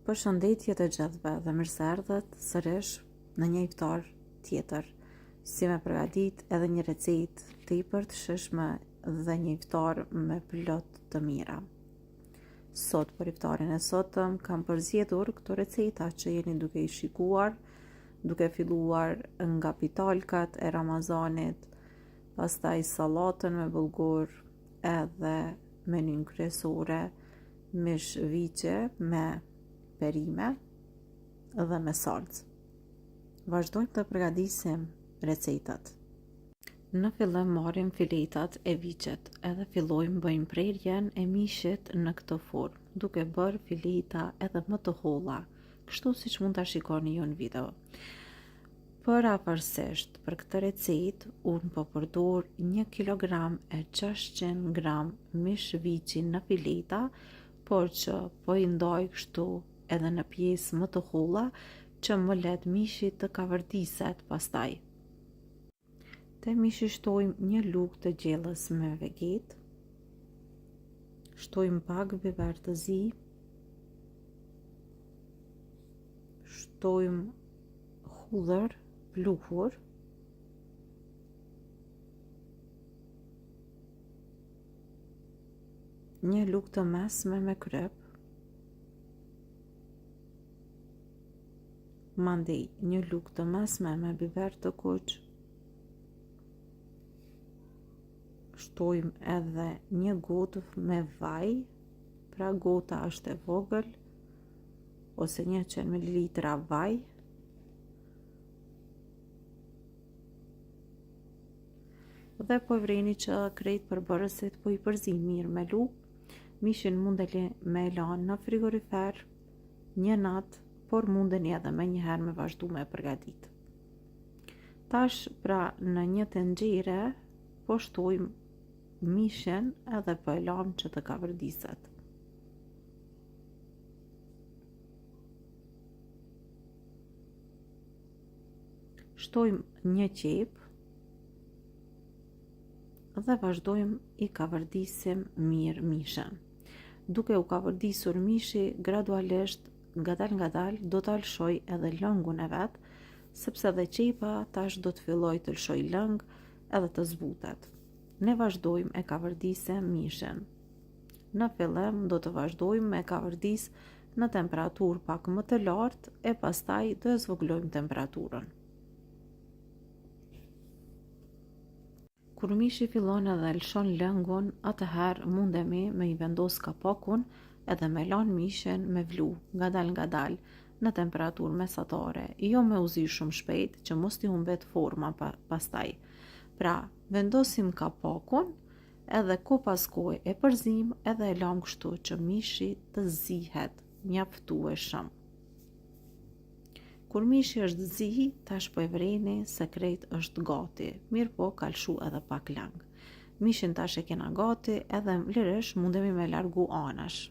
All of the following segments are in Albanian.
Përshëndetje të gjithëve dhe mirë se erdhët sërish në një iftar tjetër, si me përgatit edhe një recetë tepër të shishme dhe një iftar me plot të mira. Sot për iftarin e sotëm kam përzgjedhur këto receta që jeni duke i shikuar, duke filluar nga pitalkat e Ramazanit, pastaj sallatën me bulgur edhe menyn kryesore, mish viqe me perime dhe me salcë. Vazhdojmë të përgatisim recetat. Në fillim marrim filetat e viqet edhe fillojmë bëjmë prerjen e mishit në këtë formë, duke bërë fileta edhe më të holla, kështu siç mund ta shikoni ju në video. Paraparsisht për këtë recetë unë po përdor 1 kg e 600 gram mish viçi në fileta, por që po i ndoj kështu edhe në pjesë më të holla që më let mishi të kavërdiset pastaj. Te mishi shtojmë 1 lugë të gjellës me veget, shtojmë pak biber të zi, shtojmë hudhër pluhur, një lugë të mesme me kryp, mandej një lugë të mesme me biber të kuq, shtojmë edhe 1 gotë me vaj, pra gota është e vogël, ose 100 ml vaj, dhe po vreni që krejt përbërësit po i përzin mirë me lugë. Mishin mundeni me lanë në frigorifer një natë, por mundeni edhe me njëherë me vazhdu me përgatit. Tash pra në një tenxhere po shtojmë mishin edhe po e lam që të kavërdiset. Shtojmë 1 qep dhe vazhdojmë i kavërdisim mirë mishin. Duke u kavërdisur mishi, gradualisht ngadal do të lshoj edhe lëngun e vet, sepse dhe qepa tash do të filloj të lshoj lëng edhe të zbutet. Ne vazhdojmë e kavërdisim mishin. Në fillim do të vazhdojmë me kavërdis në temperaturë pak më të lartë e pastaj do e zvogëlojmë temperaturën. Kur mishi fillon edhe lshon lëngun, atëherë mundemi me i vendos kapakun edhe me lanë mishin me vlu ngadal në temperaturë mesatare, jo me u zi shumë shpejt që mos t'i humbet forma pastaj. Pra, vendosim kapakun edhe ko pas kohë e përzim edhe e lam kështu që mishi të zihet mjaftueshëm. Kur mishi është zi, tash po e vreni se krejt është gati, mirë po ka lshu edhe pak lang. Mishin tash e kena gati edhe lirisht mundemi me largu anash.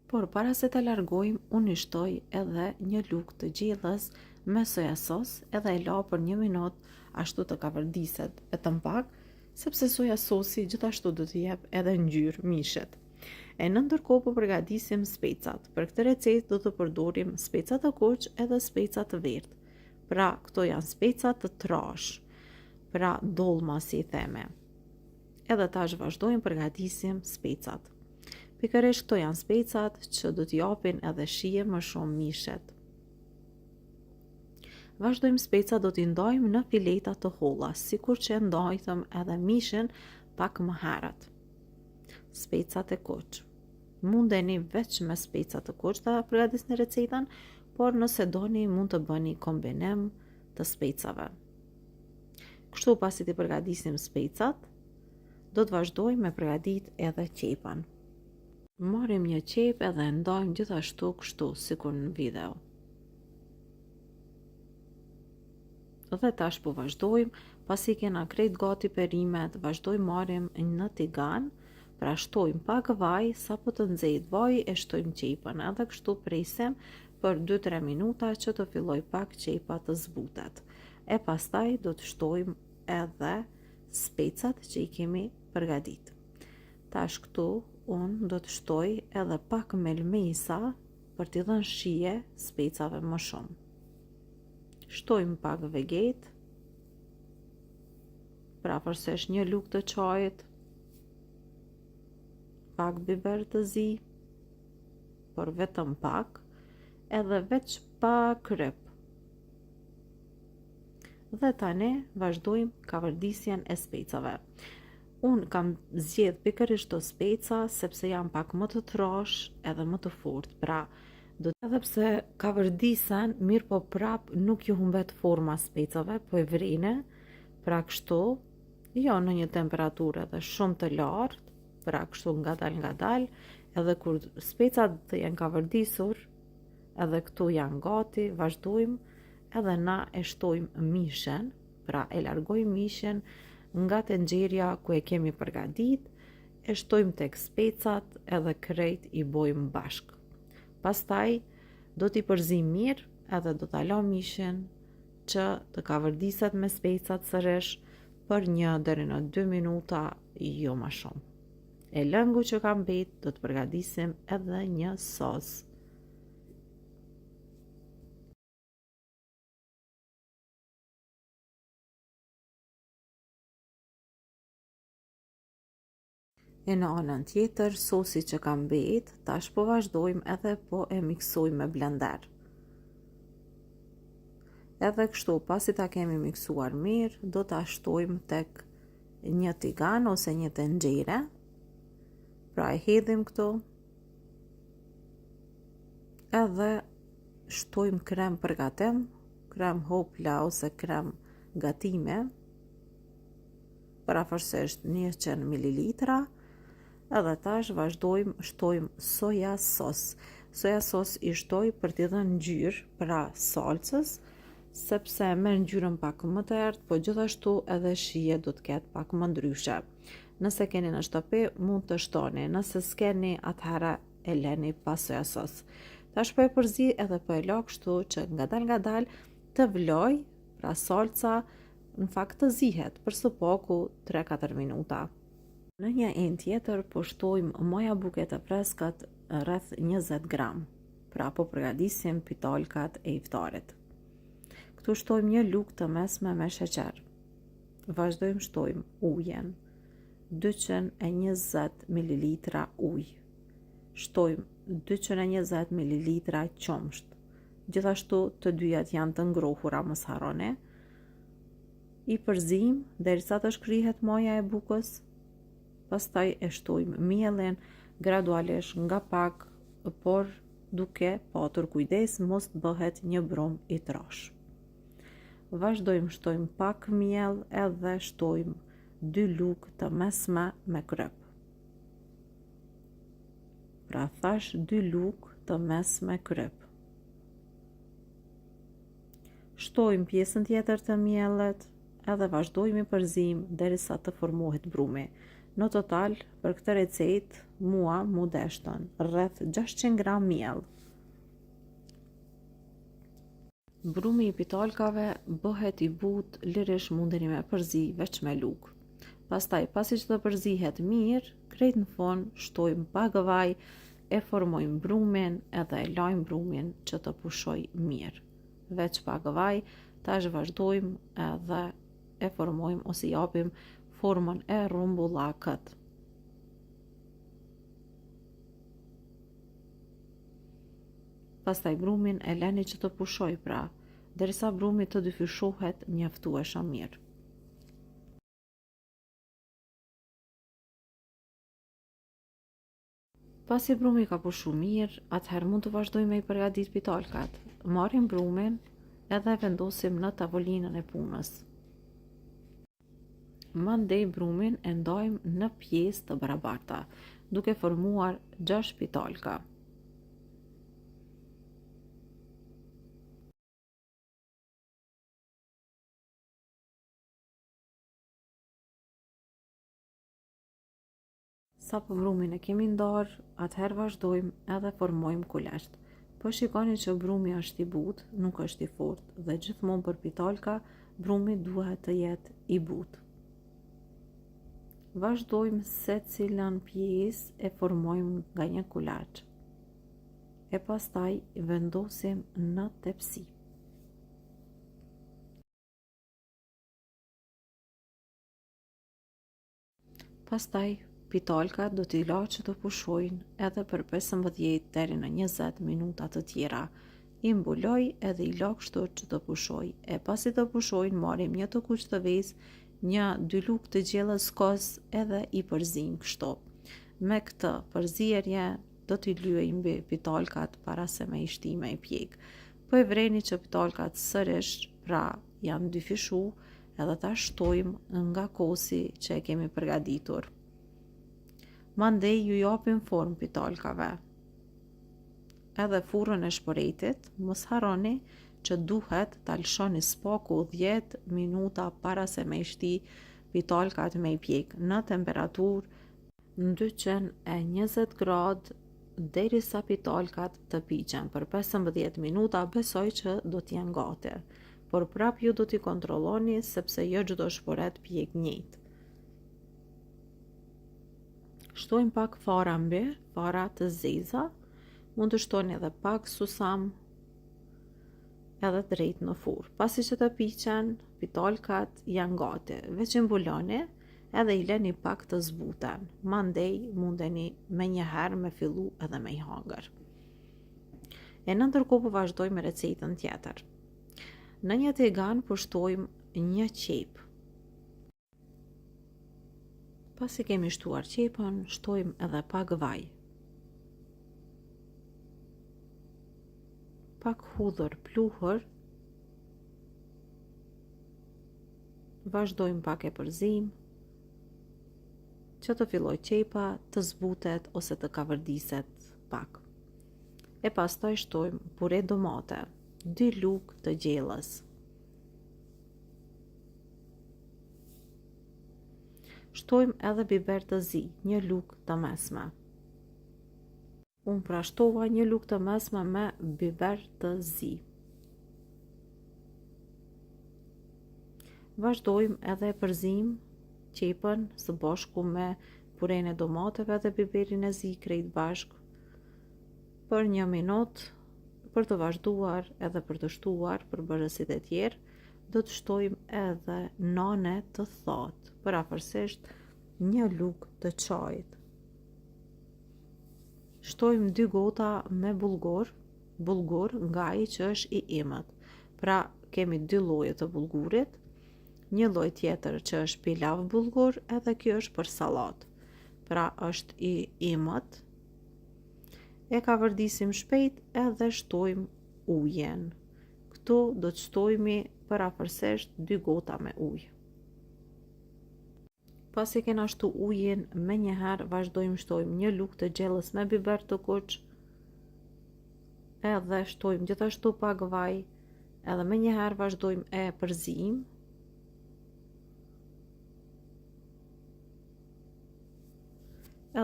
Por para se ta largojmë, unë i shtoj edhe 1 lugë të gjellës me soja sos edhe e la për 1 minutë ashtu të kavërdiset vetëm pak, sepse soja sosi gjithashtu do të jep edhe ngjyrë mishit. E në ndërkohë po përgatisim specat. Për këtë recetë do të përdorim speca të kuq edhe speca të verdh. Pra, këto janë speca të trash. Pra, dollma si i theme. Edhe tash vazhdojmë përgatisim specat. Pikërisht këto janë specat që do t'i japin edhe shije më shumë mishit. Vazhdojmë specat do t'i ndajmë në fileta të holla, sikur që ndajtëm edhe mishin pak më herët. Specat e kuq. Mundeni veç me specat të kuq të përgatisni recetën, por nëse doni mund të bëni kombinim të specave. Kështu pasi t'i përgatisim specat, do të vazhdojmë me përgatit edhe qepën. Marrim 1 qep edhe ndajmë gjithashtu kështu sikur në video. Dhe tash po vazhdojmë, pasi kena krejt gati perimet, vazhdojmë marrim në tigan, pra shtojmë pak vaj, sa po të nxehtë vaji e shtojmë qepën, edhe kështu presim për 2-3 minuta që të filloj pak qepa të zbutet. E pastaj do të shtojmë edhe specat që i kemi përgatit. Tash këtu unë do të shtoj edhe pak melmesa për t'i dhënë shije specave më shumë. Shtojmë pak veget, pra përsësh një lugë të çajit, pak biber të zi, por vetëm pak, edhe veç pak kryp. Dhe tani vazhdojmë kavërdisjen e specave. Unë kam zgjedh pikërisht të speca sepse janë pak më të trash edhe më të fortë, pra edhe pse kavërdisen, mirë po prap nuk ju humbet forma specave, po e vrine, pra kështu, jo në një temperaturë edhe shumë të lartë, pra kështu ngadal, edhe kur specat të jenë kavërdisur, edhe këtu janë gati, vazhdojmë edhe na e shtojmë mishen, pra e largojmë mishen nga tenxherja ku e kemi përgatit, e shtojmë tek specat edhe krejt i bojmë bashk. Pastaj do t'i përzim mirë edhe do t'a lëm mishin që të kavërdiset me specat sërish për 1 deri në 2 minuta, jo më shumë. E lëngu që kam mbet do të përgatisim edhe një sos. E në anën tjetër, sosi që kam mbet, tash po vazhdojmë edhe po e miksojmë me blender. Edhe kështu, pasi ta kemi miksuar mirë, do ta shtojmë tek një tigan ose një tenxhere. Pra e hedhim këtu. Edhe shtojmë krem për gatim, krem hopla ose krem gatime, parafërsisht 100 ml. Edhe tash vazhdojmë shtojmë soja sos. Soja sos i shtoj për t'i dhënë ngjyrë pra salcës, sepse merr ngjyrën pak më të errët, po gjithashtu edhe shije do të ketë pak më ndryshe. Nëse keni në shtëpi, mund të shtoni, nëse s'keni, atëherë e leni pa soja sos. Tash po e përzi edhe po e la kështu që ngadal të vloj, pra salca në fakt të zihet për së paku 3-4 minuta. Në një enë tjetër po shtojmë moja buke të freskët rreth 20 gram, pra po përgatisim pitolkat e iftarit. Këtu shtojmë një lugë të mesme me sheqer. Vazhdojmë shtojmë ujen, 220 ml ujë. Shtojmë 220 ml qumsht. Gjithashtu të dyjat janë të ngrohura, mos harroni. I përzim derisa të shkrihet moja e bukës. Pastaj e shtojmë mielin gradualisht nga pak, por duke patur kujdes mos të bëhet një brum i trash. Vazhdojmë shtojmë pak miell edhe shtojmë 2 lugë të mesme me kryp. Pra thash 2 lugë të mesme kryp. Shtojmë pjesën tjetër të miellit edhe vazhdojmë i përzim derisa të formohet brumi. Në total, për këtë recetë, mu deshton rreth 600 gram miell. Brumi i pitolkave bëhet i butë, lirisht mundeni me përzi veç me lugë. Pastaj, pasi që të përzihet mirë, krejt në fund shtojmë pak vaj, e formojmë brumin edhe e lajmë brumin që të pushoj mirë. Veç pak vaj, tash vazhdojmë edhe e formojmë ose japim formën e rumbullakët. Pastaj brumin e leni që të pushoj, pra, derisa brumi të dyfishohet mjaftueshëm mirë. Pasi brumi ka pushu mirë, atëherë mund të vazhdojmë me i përgatit pitolkat. Marrim brumin edhe vendosim në tavolinën e punës. Mandej brumin e ndajmë në pjesë të barabarta, duke formuar 6 pitolka. Sa për brumin e kemi ndarë, atëherë vazhdojmë edhe formojmë kulesht. Po shikoni që brumi është i butë, nuk është i fortë, dhe gjithmonë për pitolka, brumi duhet të jetë i butë. Vazhdojmë se cilën pjesë e formojmë nga një kulaç. E pastaj vendosim në tepsi. Pastaj pitolkat do t'i la që të pushojnë edhe për 15 deri në 20 minuta të tjera. I mbuloj edhe i la kështu që të pushoj. E pasi të pushojnë, marrim një të kuq të vezë, një 2 lugë të gjellës kos edhe i përzim kështu. Me këtë përzierje do t'i lyej mbi pitolkat para se me i shti me i pjek. Po e vreni që pitolkat sërish, pra janë dyfishu, edhe ta shtojmë nga kosi që e kemi përgatitur. Mandej ju japim formë pitolkave. Edhe furrën e shpëretit, mos harroni që duhet ta lshoni spaku 10 minuta para se me i shti pitolkat me i pjek në temperaturë 220 gradë derisa pitolkat të piqen. Për 15 minuta besoj që do t'jenë gati, por prap ju do t'i kontrolloni sepse jo çdo shporet pjek njëjtë. Shtojmë pak fara mbi, fara të zeza, mund të shtoni edhe pak susam edhe drejt në furrë. Pasi që të piqen, pitolkat janë gati. Veç i mbuloni edhe i leni pak të zbuten. Mandej mundeni me njëherë me fillu edhe me i hangër. E në ndërkohë po vazhdojmë me recetën tjetër. Në një tigan po shtojmë një qepë. Pasi kemi shtuar qepën, shtojmë edhe pak vaj. Pak hudhër pluhur. Vazhdojmë pak e përzim që të filloj qepa të zbutet ose të kavërdiset pak. E pastaj shtojmë pure domate, 2 lugë të gjellës. Shtojmë edhe biber të zi, 1 lugë të mesme. Unë prashtova 1 lugë të mesme me biber të zi. Vazhdojmë edhe e përzim qepën së bashku me puren e domateve dhe biberin e zi krejt bashk për 1 minutë, për të vazhduar edhe për të shtuar përbërësit e tjerë. Do të shtojmë edhe nane të thatë, për afërsisht 1 lugë të çajit. Shtojmë 2 gota me bulgur nga ai që është i imët. Pra kemi 2 lloje të bulgurit, një lloj tjetër që është pilav bulgur, edhe kjo është për sallatë. Pra është i imët. E kavërdisim shpejt edhe shtojmë ujin. Këtu do të shtojmë për afërsisht 2 gota me ujë. Pasi kena shtu ujin, me njëherë vazhdojmë shtojmë 1 lugë të gjellës me biber të kuq, edhe shtojmë gjithashtu pak vaj, edhe me njëherë vazhdojmë e përzim.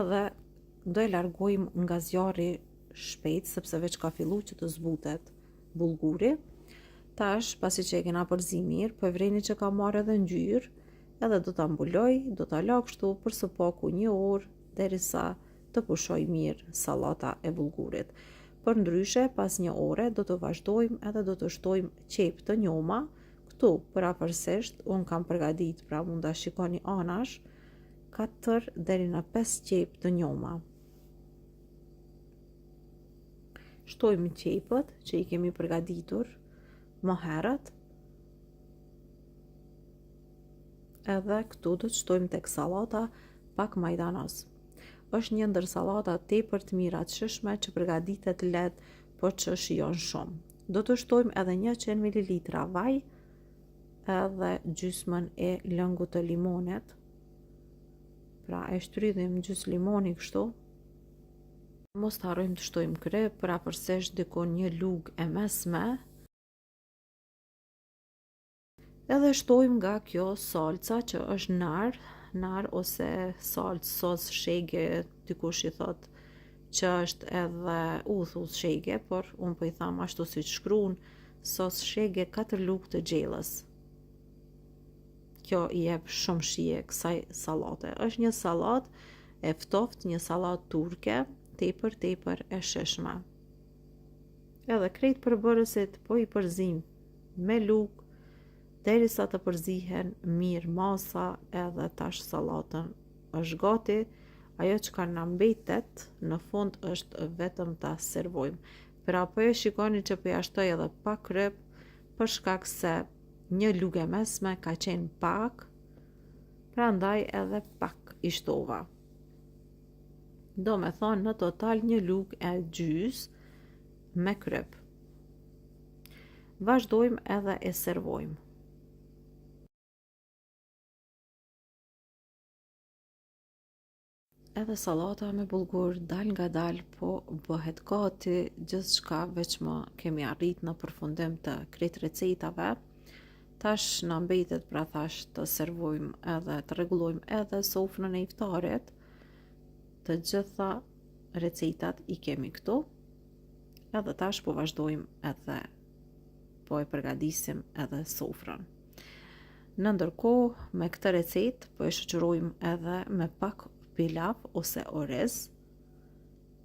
Edhe do e largojmë nga zjarri shpejt, sepse veç ka fillu që të zbutet bulguri. Tash, pasi që e kena përzim mirë, po e vreni që ka marrë edhe ngjyrë, edhe do ta mbuloj, do ta la kështu për së paku 1 orë derisa të pushoj mirë sallata e bulgurit. Për ndryshe, pas 1 ore do të vazhdojmë edhe do të shtojmë qepë të njoma. Këtu për afërsisht unë kam përgatit, pra mund ta shikoni anash, 4 deri në 5 qepë të njoma. Shtojmë qepët që i kemi përgatitur më herët. Edhe këtu do të shtojmë tek sallata pak majdanos. Është një ndër sallata tepër të mira të shishme që përgatitet lehtë, por që shijon shumë. Do të shtojmë edhe 100 ml vaj, edhe gjysmën e lëngut të limonit. Pra e shtrydhim gjys limoni kështu. Mos të harrojmë të shtojmë krye, për afërsisht dikon 1 lugë e mesme. Edhe shtojmë nga kjo salca që është nar ose salcë sos shege, dikush i thot që është edhe uthull shege, por unë po i tham ashtu si shkruan, sos shege 4 lugë të gjellës. kjo I jep shumë shije kësaj sallate. Është një sallatë e ftoftë, një sallatë turke, tepër e shishme. Edhe krejt përbërësit po I përzim me luk, derisa të përzihen mirë masa, edhe tash sallatën është gati. Ajo që ka na mbetet në fund është vetëm ta servojmë. Pra po e shikoni që po ja shtoj edhe pak kryp, për shkak se një lugë e mesme ka qenë pak, prandaj edhe pak I shtova. Do me thonë në total një lugë e gjys me kryp. Vazhdojmë edhe e servojmë. Edhe sallata me bulgur dal nga dal po bëhet gati, gjithçka veç më kemi arrit në përfundim të krejt recetave. Tash na mbetet pra thash të servojmë edhe të rregullojmë edhe sofrën e iftarit. Të gjitha recetat I kemi këtu. Edhe tash po vazhdojmë edhe po e përgatisim edhe sofrën. Në ndërkohë me këtë recetë po e shoqërojmë edhe me pak pilav ose orez.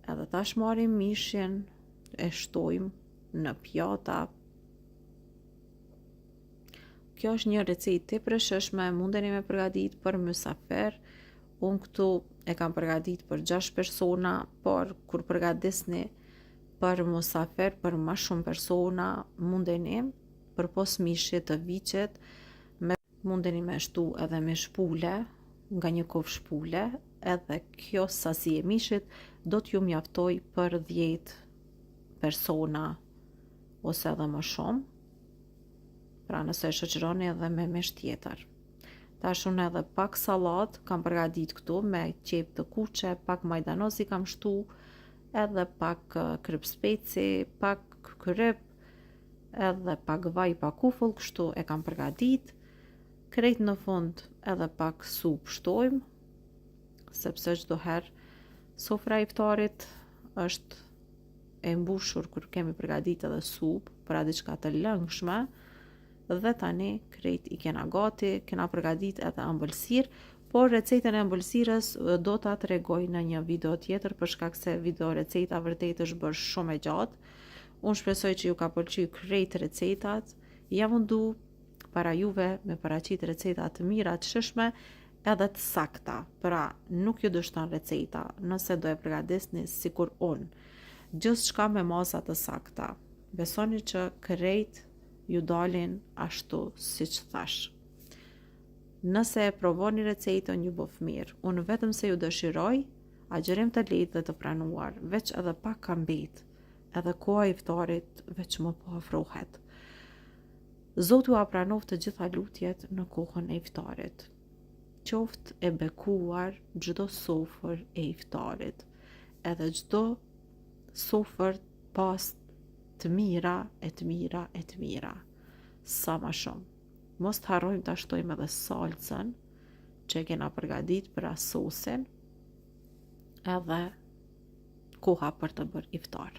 Edhe tash marrim mishin, e shtojmë në pjata. Kjo është një recetë tepër e shishme, mundeni me përgatit për mysafir. Unë këtu e kam përgatit për 6 persona, por kur përgatisni për mysafir për më shumë persona, mundeni përpos mishit të viçit, mundeni me shtu edhe me shpule, nga një kofshë shpule, edhe kjo sasi e mishit do t'ju mjaftoj për 10 persona ose edhe më shumë. Pra nëse e shoqëroni edhe me mish tjetër. Tash unë edhe pak sallat kam përgatit këtu me qep të kuqe, pak majdanoz I kam shtu, edhe pak kryp speci, pak kryp, edhe pak vaj pa kufull, kështu e kam përgatit. Krejt në fund edhe pak supë shtojmë, sepse çdo herë sofra e iftarit është e mbushur kur kemi përgatit edhe supë, pra diçka të lëngshme. Dhe tani krejt I kena gati, kena përgatit edhe ëmbëlsirë, por recetën e ëmbëlsirës do ta tregoj në një video tjetër, për shkak se video receta vërtet është bërë shumë e gjatë. Unë shpresoj që ju ka pëlqyer krejt recetat, jam mundu para juve me paraqit receta të mira, të shishme edhe të sakta. Pra nuk ju dështon receta nëse do e përgatisni sikur unë, gjithçka me masa të sakta. Besoni që krejt ju dalin ashtu siç thash. Nëse e provoni recetën ju bëf mirë. Unë vetëm se ju dëshiroj agjerim të lehtë dhe të pranuar, veç edhe pak ka mbet, edhe koha e iftarit veç më po afrohet. Zoti u apranov të gjitha lutjet në kohën e iftarit. Qoftë e bekuar çdo sofër e iftarit, edhe çdo sofër pas të mira, e të mira, e të mira. Sa ma shumë. Mos të harrojmë të shtojmë edhe salcën që kena përgatit për sosin, edhe koha për të bërë iftar.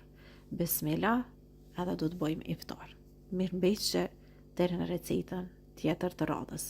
Bismillah, edhe do të bëjmë iftar. Mirëmbëjtje deri në recetën tjetër të radhës.